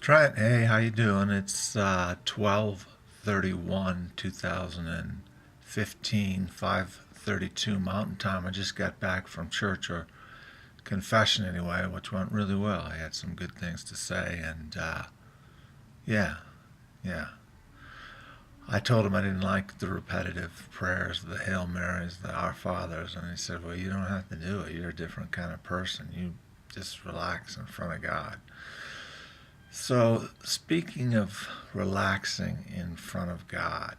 Trent, hey, how you doing? It's 12/31, 2015, 5:32 Mountain Time. I just got back from church, or confession anyway, which went really well. I had some good things to say, and yeah, yeah. I told him I didn't like the repetitive prayers, the Hail Marys, the Our Fathers, and he said, "Well, you don't have to do it. You're a different kind of person. You just relax in front of God." So, speaking of relaxing in front of God,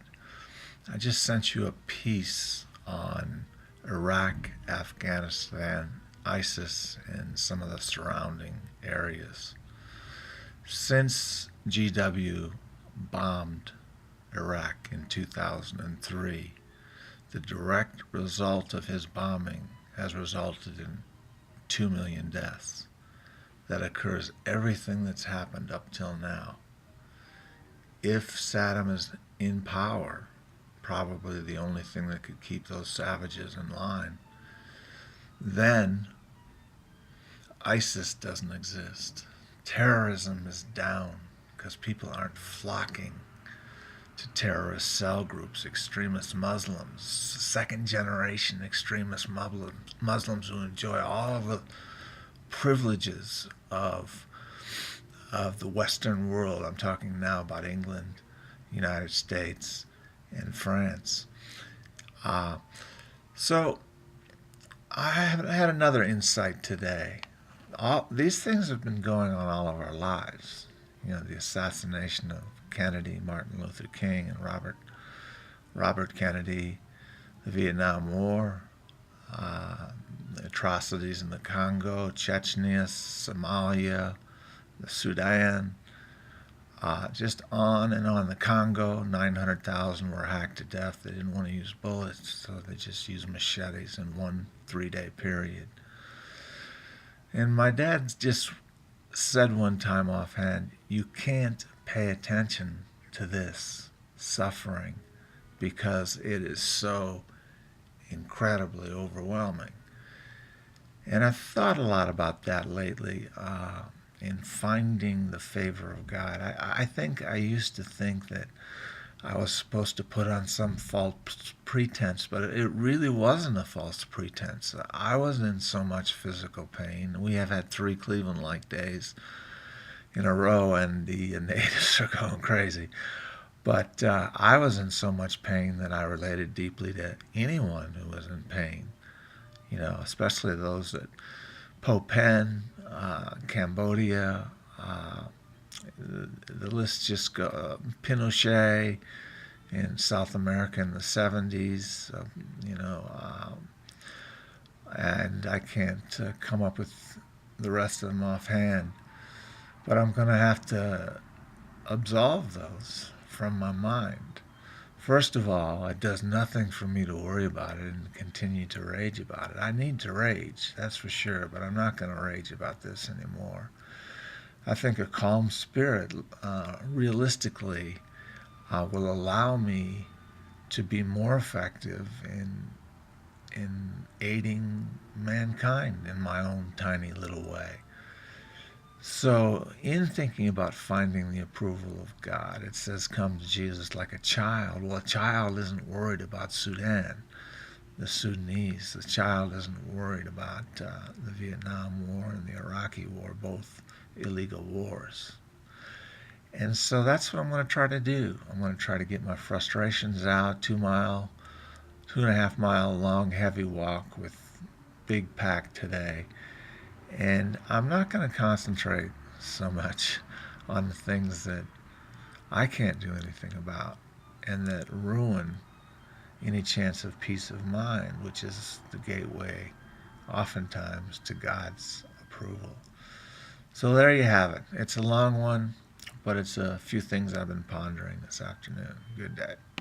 I just sent you a piece on Iraq, Afghanistan, ISIS, and some of the surrounding areas. Since GW bombed Iraq in 2003, the direct result of his bombing has resulted in 2 million deaths. That occurs everything that's happened up till now. If Saddam is in power, probably the only thing that could keep those savages in line, then ISIS doesn't exist. Terrorism is down because people aren't flocking to terrorist cell groups, extremist Muslims, second generation extremist Muslims who enjoy all of the privileges of the Western world. I'm talking now about England, United States, and France. Uh, so I had another insight today. These things have been going on all of our lives. The assassination of Kennedy, Martin Luther King, and Robert Kennedy, the Vietnam War, the atrocities in the Congo, Chechnya, Somalia, the Sudan, just on and on. The Congo, 900,000 were hacked to death. They didn't want to use bullets, so they just used machetes in 1 3-day period. And my dad just said one time offhand, you can't pay attention to this suffering because it is so incredibly overwhelming. And I've thought a lot about that lately in finding the favor of God. I think I used to think that I was supposed to put on some false pretense, but it really wasn't a false pretense. I was in so much physical pain. We have had 3 Cleveland-like days in a row, and the natives are going crazy. But I was in so much pain that I related deeply to anyone who was in pain. Especially those that Popen, Cambodia, the list just goes. Pinochet in South America in the 70s, and I can't come up with the rest of them offhand. But I'm going to have to absolve those from my mind. First of all, it does nothing for me to worry about it and continue to rage about it. I need to rage, that's for sure, but I'm not going to rage about this anymore. I think a calm spirit, realistically, will allow me to be more effective in aiding mankind in my own tiny little way. So, in thinking about finding the approval of God, it says, come to Jesus like a child. Well, a child isn't worried about Sudan, the Sudanese. The child isn't worried about the Vietnam War and the Iraqi War, both illegal wars. And so that's what I'm going to try to do. I'm going to try to get my frustrations out. 2.5 mile long, heavy walk with big pack today. And I'm not going to concentrate so much on the things that I can't do anything about and that ruin any chance of peace of mind, which is the gateway, oftentimes, to God's approval. So there you have it. It's a long one, but it's a few things I've been pondering this afternoon. Good day.